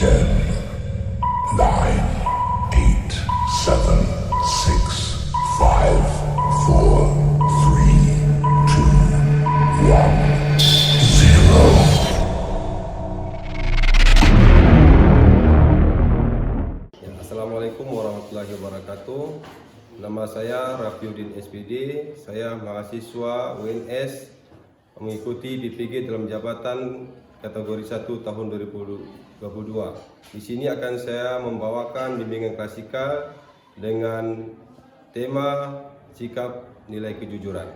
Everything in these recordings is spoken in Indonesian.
10, 9, 8, 7, 6, 5, 4, 3, 2, 1, 0. Assalamualaikum warahmatullahi wabarakatuh. Nama saya Rafiuddin SPD. Saya mahasiswa UNS mengikuti DPG dalam jabatan kategori 1 tahun 2022. Di sini akan saya membawakan bimbingan klasikal dengan tema sikap nilai kejujuran.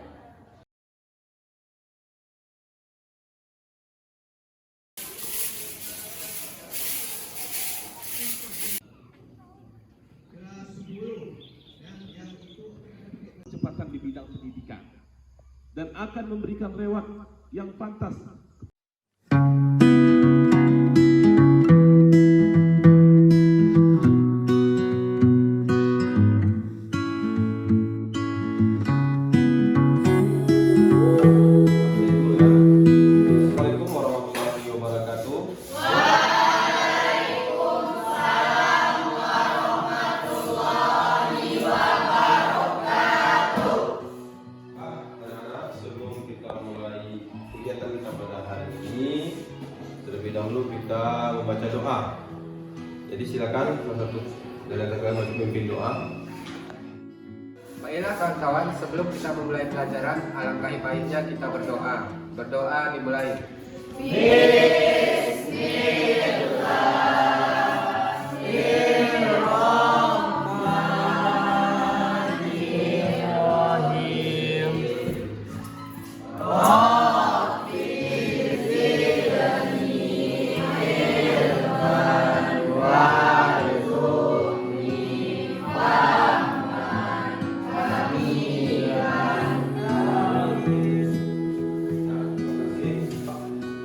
Kecepatan di bidang pendidikan dan akan memberikan reward yang pantas. Assalamualaikum warahmatullahi wabarakatuh. Waalaikumsalam warahmatullahi wabarakatuh. Anak-anak, sebelum kita mulai kegiatan kita pada hari ini, terlebih dahulu kita membaca doa. Jadi silakan salah satu dari kalian maju memimpin doa. Baiklah kawan-kawan, sebelum kita memulai pelajaran, alangkah baiknya kita berdoa. Berdoa dimulai.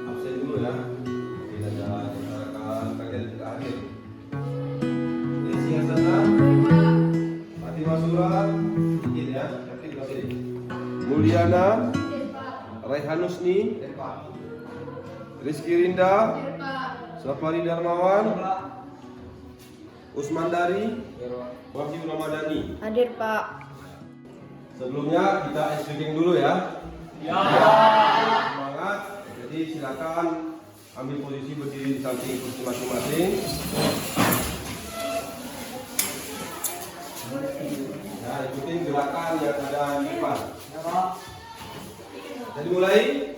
Absen dulu ya. Mungkin ada rekan kalian tidak hadir. Desi Hasanah, Fatimah Surat, sedikit ya, yakin di sini. Mulyana, Raihanusni, Rizky Rinda, Safari Darmawan, Usman Dari, Wahyu Ramadhani. Hadir, Pak. Sebelumnya kita ice breaking dulu ya. Semangat. Jadi silakan ambil posisi berdiri di samping kursi masing-masing. Ya, ikutin gerakan yang ada di depan. Jadi mulai.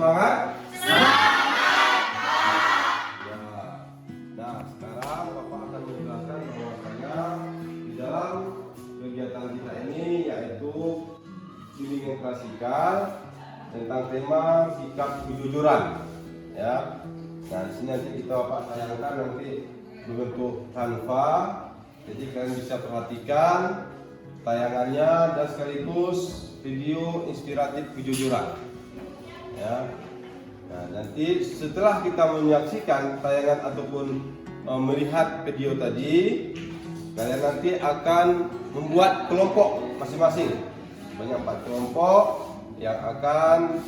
semangat? Semangat, Pak. Ya. Nah, sekarang Bapak akan menjelaskan bahwasanya di dalam kegiatan kita ini yaitu bimbingan klasikal tentang tema sikap kejujuran. Ya. Nah, di sini nanti kita Bapak tayangkan nanti berbentuk Canva. Jadi kalian bisa perhatikan tayangannya dan sekaligus video inspiratif kejujuran. Ya. Nah, nanti setelah kita menyaksikan tayangan ataupun melihat video tadi, kalian nanti akan membuat kelompok masing-masing. Banyak 4 kelompok yang akan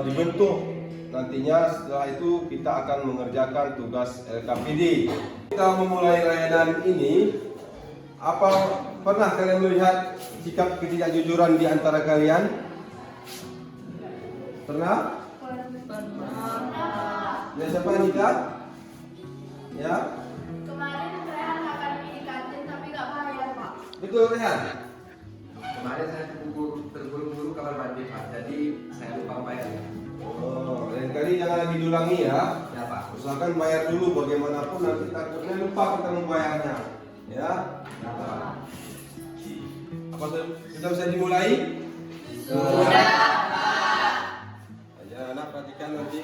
dibentuk. Nantinya setelah itu kita akan mengerjakan tugas LKPD. Kita memulai layanan ini. Apa pernah kalian melihat sikap ketidakjujuran di antara kalian? Pernah? Ya, siapa Nika? Ya? Kemarin Rehan akan pergi di kantin tapi nggak bayar, Pak. Betul, Rehan? Kemarin saya terburu-buru kamar mandi, Pak. Jadi saya lupa bayar. Oh, lain kali jangan lagi diulangi ya. Ya, Pak. Usahakan bayar dulu, bagaimanapun nanti takutnya lupa kita membayarnya. Ya? Ya, Pak. Apa sudah bisa dimulai? Sudah. Ya, anak perhatikan nanti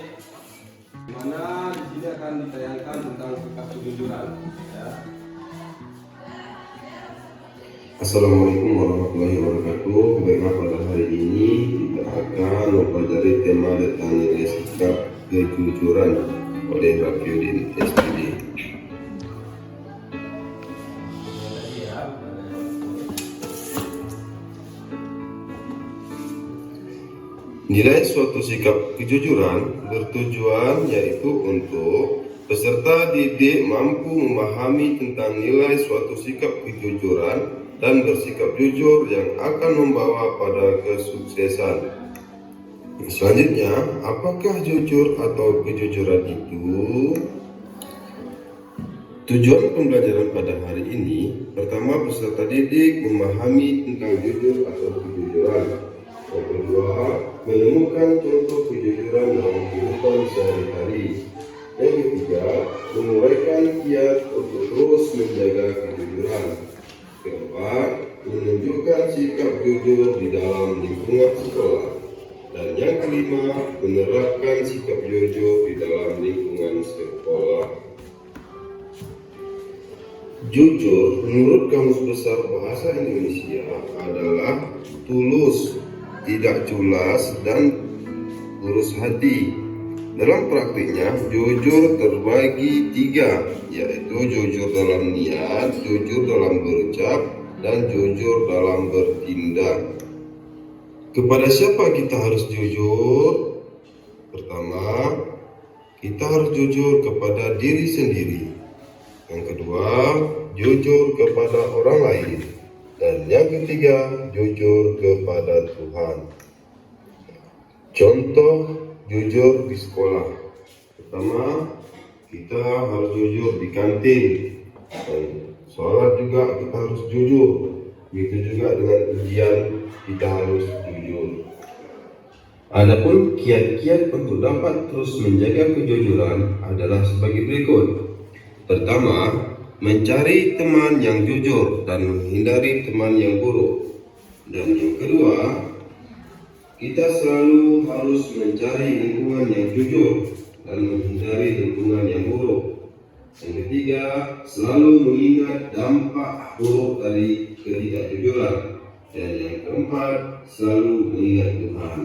mana di sini akan ditayangkan tentang sikap kejujuran. Ya. Assalamualaikum warahmatullahi wabarakatuh. Baiklah, pada hari ini kita akan mempelajari tema tentang nilai sikap kejujuran oleh Rafiuddin SPD. Nilai suatu sikap kejujuran bertujuan yaitu untuk peserta didik mampu memahami tentang nilai suatu sikap kejujuran dan bersikap jujur yang akan membawa pada kesuksesan. Selanjutnya, apakah jujur atau kejujuran itu? Tujuan pembelajaran pada hari ini, pertama, peserta didik memahami tentang jujur atau kejujuran. Yang kedua, menemukan contoh kejujuran dalam kehidupan sehari-hari. Yang ketiga, menguraikan kiat untuk terus menjaga kejujuran. Keempat, menunjukkan sikap jujur di dalam lingkungan sekolah. Dan yang kelima, menerapkan sikap jujur di dalam lingkungan sekolah. Jujur, menurut Kamus Besar Bahasa Indonesia adalah tulus, tidak culas, dan lurus hati. Dalam praktiknya, jujur terbagi 3, yaitu jujur dalam niat, jujur dalam berucap, dan jujur dalam bertindak. Kepada siapa kita harus jujur? Pertama, kita harus jujur kepada diri sendiri. Yang kedua, jujur kepada orang lain. Dan yang ketiga, jujur kepada Tuhan. Contoh jujur di sekolah. Pertama, kita harus jujur di kantin. Dan sholat juga kita harus jujur. Begitu juga dengan ujian kita harus jujur. Adapun kiat-kiat untuk dapat terus menjaga kejujuran adalah sebagai berikut. Pertama, mencari teman yang jujur dan menghindari teman yang buruk. Dan yang kedua, kita selalu harus mencari lingkungan yang jujur dan menghindari lingkungan yang buruk. Yang ketiga, selalu mengingat dampak buruk dari ketidakjujuran. Dan yang keempat, selalu mengingat Tuhan.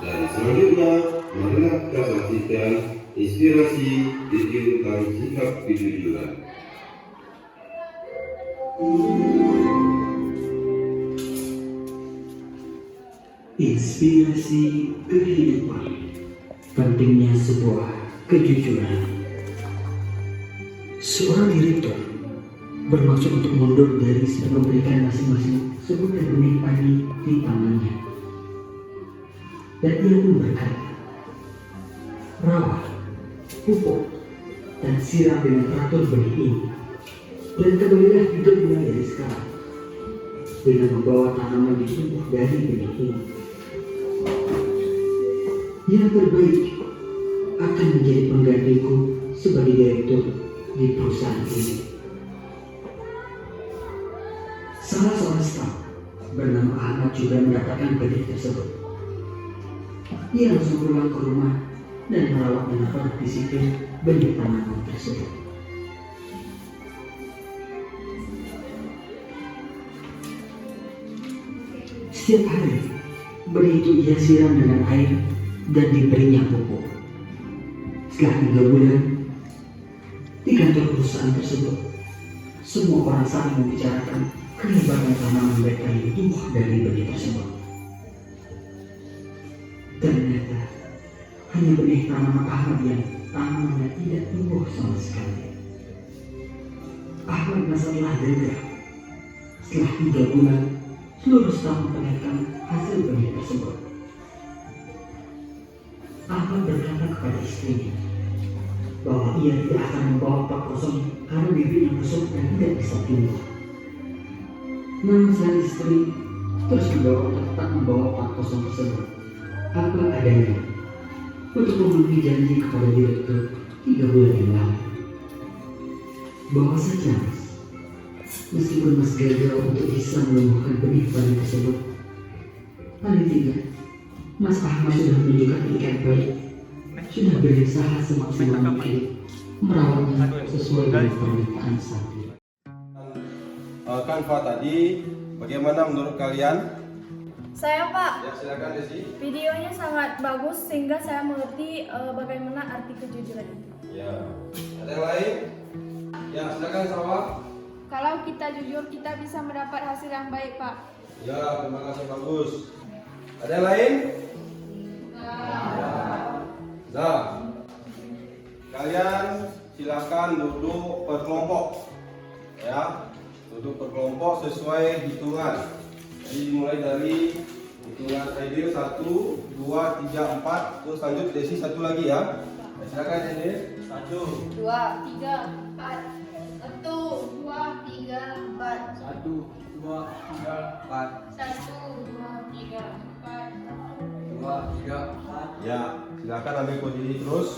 Dan selanjutnya, marilah kita saksikan inspirasi video tentang sikap kejujuran. Inspirasi kehidupan. Pentingnya sebuah kejujuran. Seorang direktur bermaksud untuk mundur dari sedang memberikan masing-masing sebuah benih padi di tangannya. Dan ia pun berkata, rawat, pupuk, dan siram dengan teratur benih ini. Dan kembalilah hidup mulai dari sekarang dengan membawa tanaman ditumbuh dari benih ini. Yang terbaik akan menjadi penggantiku sebagai direktur di perusahaan ini. Salah seorang staf bernama Ahmad juga mendapatkan berita tersebut. Ia langsung pulang ke rumah dan merawat dengan penuh disiplin benih tanaman tersebut. Setiap hari, benih itu ia siram dengan air dan diberinya pupuk. Setelah 3 bulan, di kantor perusahaan tersebut, semua orang saling membicarakan kehebatan tanaman mereka yang tumbuh dari benih tersebut. Ternyata hanya benih tanaman Ahmad yang tanamannya tidak tumbuh sama sekali. Ahmad merasa lega setelah 3 bulan seluruh staf memperlihatkan hasil benih tersebut. Ahmad berkata kepada istrinya bahwa ia tidak akan membawa pot kosong karena bibit yang busuk dan tidak bisa tumbuh. Namun sang istri terus membawa tetap membawa pot kosong tersebut apa adanya untuk memenuhi janji kepada direktur 3 bulan yang lalu. Bahwa saja meskipun Mas gagal untuk bisa menumbuhkan benih padi tersebut, paling tidak Mas Ahmad sudah menunjukkan itikat baik, sudah berusaha semaksimal mungkin merawatnya sesuai dengan permintaan sapi. Kanva tadi, bagaimana menurut kalian? Saya Pak, Ya silakan Desi. videonya sangat bagus sehingga saya mengerti bagaimana arti kejujuran itu. Ya. Ada yang lain? Ya silakan Sawa. Kalau kita jujur, kita bisa mendapat hasil yang baik Pak. Ya terima kasih bagus. Ada yang lain? Nah, kalian silakan duduk berkelompok, ya, duduk berkelompok sesuai hitungan. Jadi dimulai dari hitungan Aidil 1, 2, 3, 4, terus lanjut Desi 1 lagi ya. Silakan Desi. 1, 2, 3, 4. 1, 2, 3, 4. 1, 2, 3, 4. 1, 2, 3, 4. 2, 3, 4. Ya, silakan ambil posisi terus.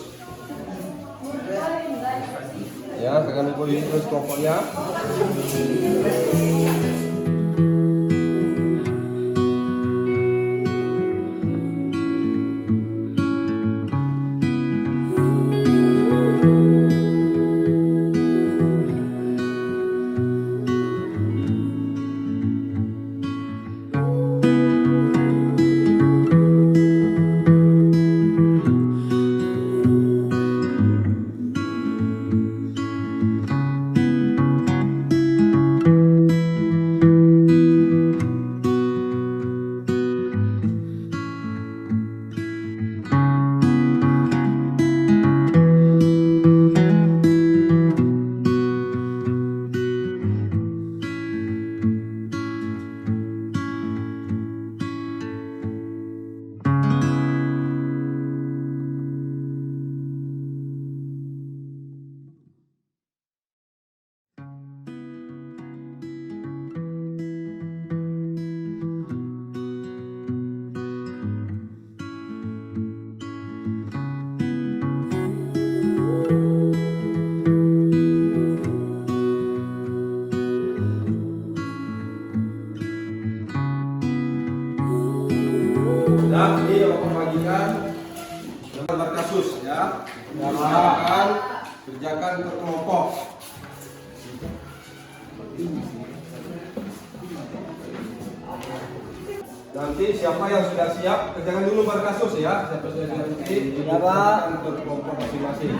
Ya, silakan ambil posisi terus kelompoknya. Dan ini yang membagikan gambar kasus ya. Kerjakan ke kelompok. Nanti siapa yang sudah siap kerjakan dulu gambar kasus ya. Siapa sudah siap nanti kerjakan ke kelompok masing-masing.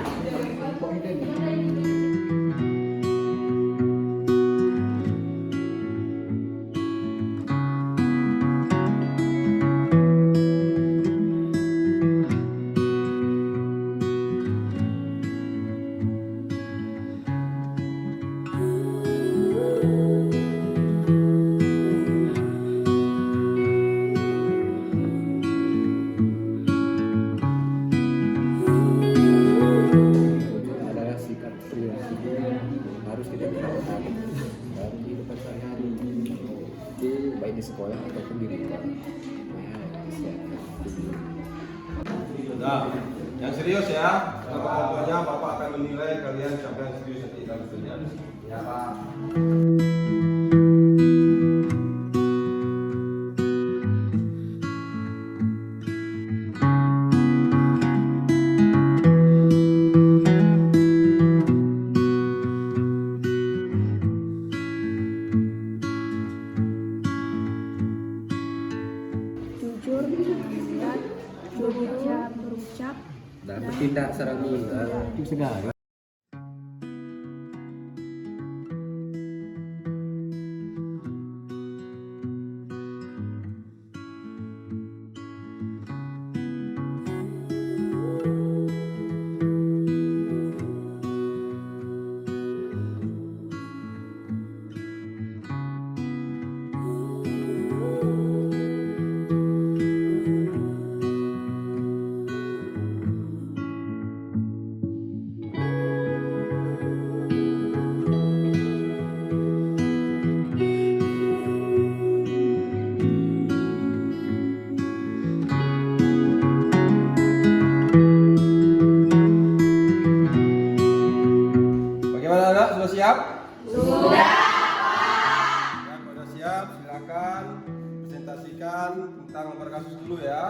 Adalah sikap perilaku harus kita terapkan dalam kehidupan sehari-hari, baik di sekolah ataupun di rumah. Nah, kesehatan. Yang serius ya. Kalau kelompoknya Bapak akan menilai kalian siapa yang serius nanti dalam kerja. Ya Pak. Jujur, berniat, berucap, Dan bertindak secara segala. Bagaimana anak? Sudah siap? Sudah. Ya, sudah siap. Silakan presentasikan tentang lembar kasus dulu ya.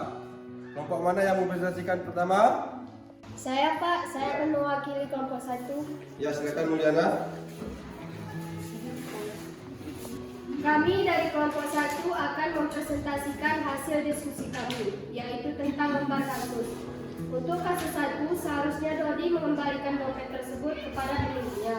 Kelompok mana yang mempresentasikan pertama? Saya Pak, saya akan mewakili kelompok 1. Ya, silakan Mulyana. Kami dari kelompok 1 akan mempresentasikan hasil diskusi kami, yaitu tentang lembar kasus. Untuk kasus 1, seharusnya Dodi mengembalikan dompet tersebut kepada pemiliknya.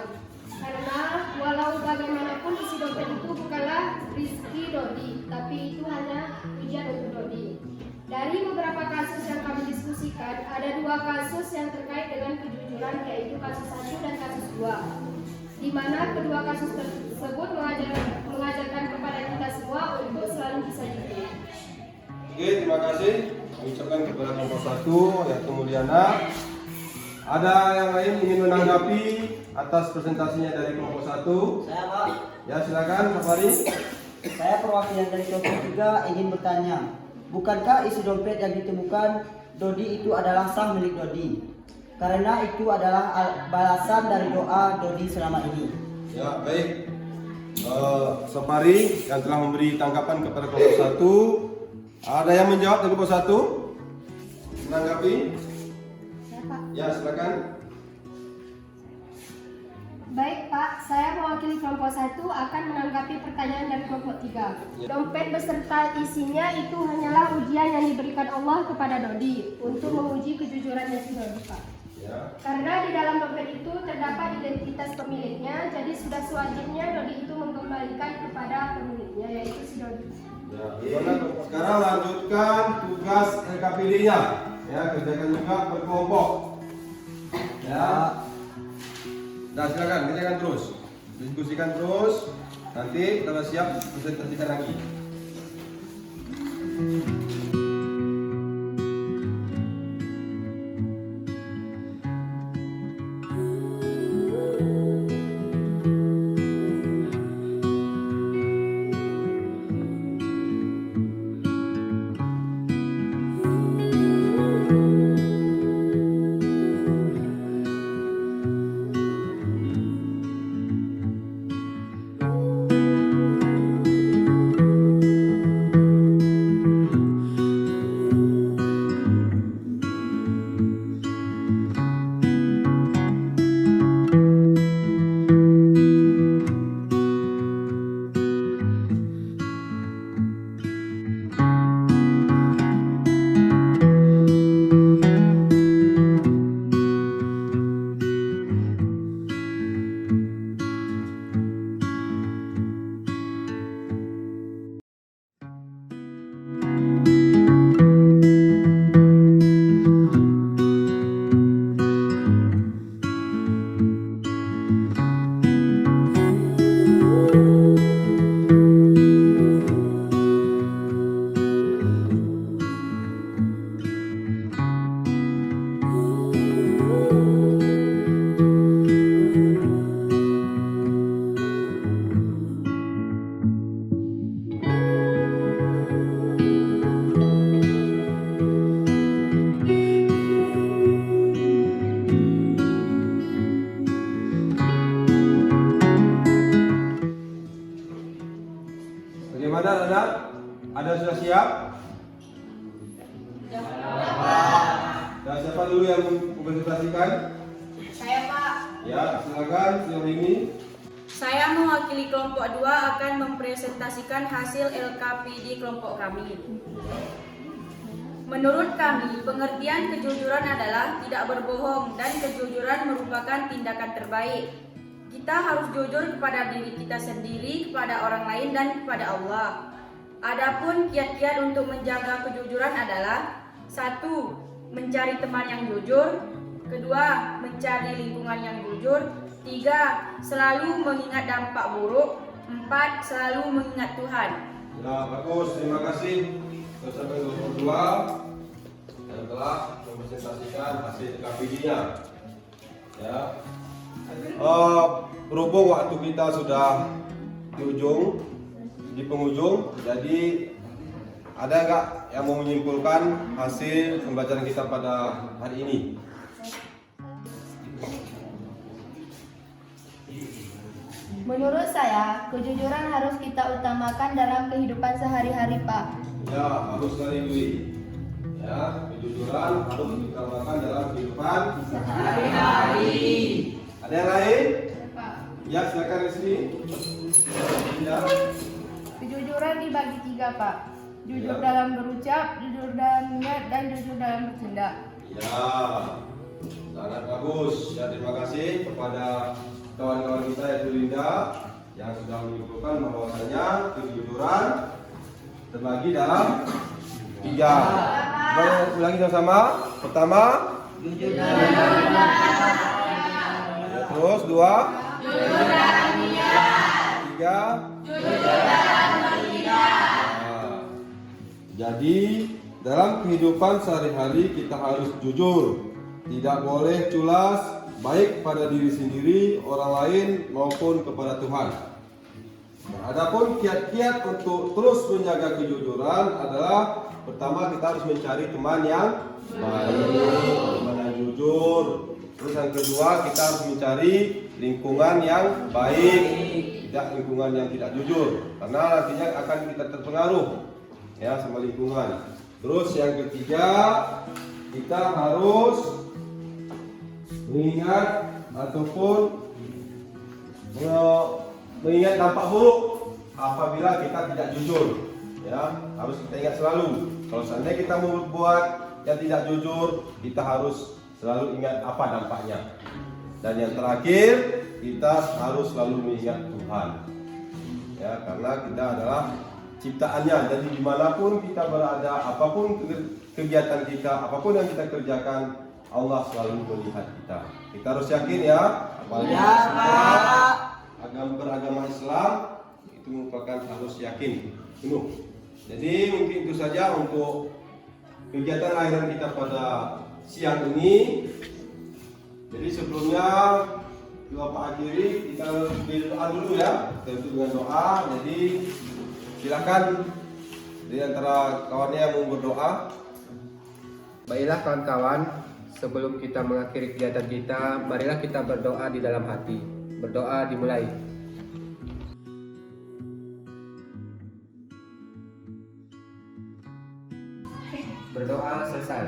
Karena walau bagaimanapun isi dompet itu bukanlah rezeki Dodi, tapi itu hanya ujian untuk Dodi. Dari beberapa kasus yang kami diskusikan, ada 2 kasus yang terkait dengan kejujuran, yaitu kasus 1 dan kasus 2. Di mana kedua kasus tersebut mengajarkan kepada kita semua untuk selalu bisa jujur. Oke, terima kasih. Kami ucapkan kepada kelompok 1 yaitu Mulyana. Ada yang lain ingin menanggapi atas presentasinya dari kelompok 1? Saya Pak, Ya, silakan Pak Fari. saya perwakilan dari kelompok 3 ingin bertanya, bukankah isi dompet yang ditemukan Dodi itu adalah sah milik Dodi? Karena itu adalah balasan dari doa Dodi selama ini. Ya, baik. Safari yang telah memberi tanggapan kepada kelompok 1. Ada yang menjawab dari kelompok 1? Menanggapi? Ya Pak. Ya, silakan. Baik Pak, saya mewakili kelompok 1 akan menanggapi pertanyaan dari kelompok 3. Dompet beserta isinya itu hanyalah ujian yang diberikan Allah kepada Dodi untuk menguji kejujurannya si Dodi Pak. Ya. Karena di dalam dompet itu terdapat identitas pemiliknya, jadi sudah sewajibnya Dodi itu mengembalikan kepada pemiliknya, yaitu si Dodi. Ya, sekarang lanjutkan tugas LKPD-nya. Ya, kerjakan juga berkelompok. Ya. Nah, silakan kerjakan terus. Diskusikan terus. Nanti kalau siap presentasikan lagi. mempresentasikan? Saya, Pak. Ya, silakan sejauh ini. Saya mewakili kelompok 2 akan mempresentasikan hasil LKPD kelompok kami. Menurut kami, pengertian kejujuran adalah tidak berbohong dan kejujuran merupakan tindakan terbaik. Kita harus jujur kepada diri kita sendiri, kepada orang lain, dan kepada Allah. Adapun kiat-kiat untuk menjaga kejujuran adalah 1. Mencari teman yang jujur. 2. Mencari lingkungan yang jujur. 3. Selalu mengingat dampak buruk. 4. Selalu mengingat Tuhan. Ya, bagus. Terima kasih bersama kelompok 2 yang telah mempresentasikan hasil KPD-nya. Ya. Berhubung waktu kita sudah di penghujung, jadi ada nggak yang mau menyimpulkan hasil pembelajaran kita pada hari ini? Menurut saya, kejujuran harus kita utamakan dalam kehidupan sehari-hari, Pak. Ya, bagus sekali Dwi. Ya, kejujuran harus diutamakan dalam kehidupan sehari-hari. Ada yang lain? Pak. Ya, silakan Rizky. Ya. Kejujuran dibagi 3, Pak. Jujur Ya. dalam berucap, jujur dalam niat, dan jujur dalam bertindak. Ya, sangat bagus. Ya, terima kasih kepada kawan-kawan kita yaitu Linda yang sudah menyimpulkan bahwasanya kejujuran terbagi dalam 3. Ulangi sama-sama. Pertama, Jujur ya, terus 2, 3, Nah, jadi dalam kehidupan sehari-hari kita harus jujur, tidak boleh culas, baik pada diri sendiri, orang lain maupun kepada Tuhan. Nah, adapun kiat-kiat untuk terus menjaga kejujuran adalah pertama kita harus mencari teman yang baik, teman yang jujur. Terus yang kedua kita harus mencari lingkungan yang baik, tidak lingkungan yang tidak jujur, karena nantinya akan kita terpengaruh ya sama lingkungan. Terus yang ketiga kita harus mengingat ataupun mengingat dampak buruk apabila kita tidak jujur. Ya, harus kita ingat selalu. Kalau seandainya kita membuat yang tidak jujur, kita harus selalu ingat apa dampaknya. Dan yang terakhir, kita harus selalu mengingat Tuhan. Ya, karena kita adalah ciptaannya. Jadi dimanapun kita berada, apapun kegiatan kita, apapun yang kita kerjakan, Allah selalu melihat kita. Kita harus yakin ya, apalagi beragama Islam itu merupakan harus yakin penuh. Jadi mungkin itu saja untuk kegiatan lahiran kita pada siang ini. Jadi sebelumnya Bapak akhiri kita berdoa dulu ya, tentu dengan doa. Jadi silakan di antara kawannya yang mau berdoa. Baiklah kawan-kawan, sebelum kita mengakhiri kegiatan kita, marilah kita berdoa di dalam hati. Berdoa dimulai. Berdoa selesai.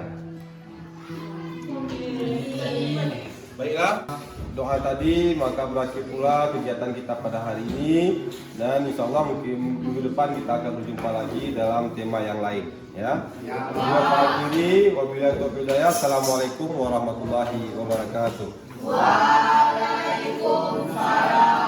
Baiklah, doa tadi maka berakhir pula kegiatan kita pada hari ini, dan insya Allah mungkin minggu depan kita akan berjumpa lagi dalam tema yang lain ya. Wabillahi taufiq wal hidayah. Assalamualaikum warahmatullahi wabarakatuh. Waalaikumsalam.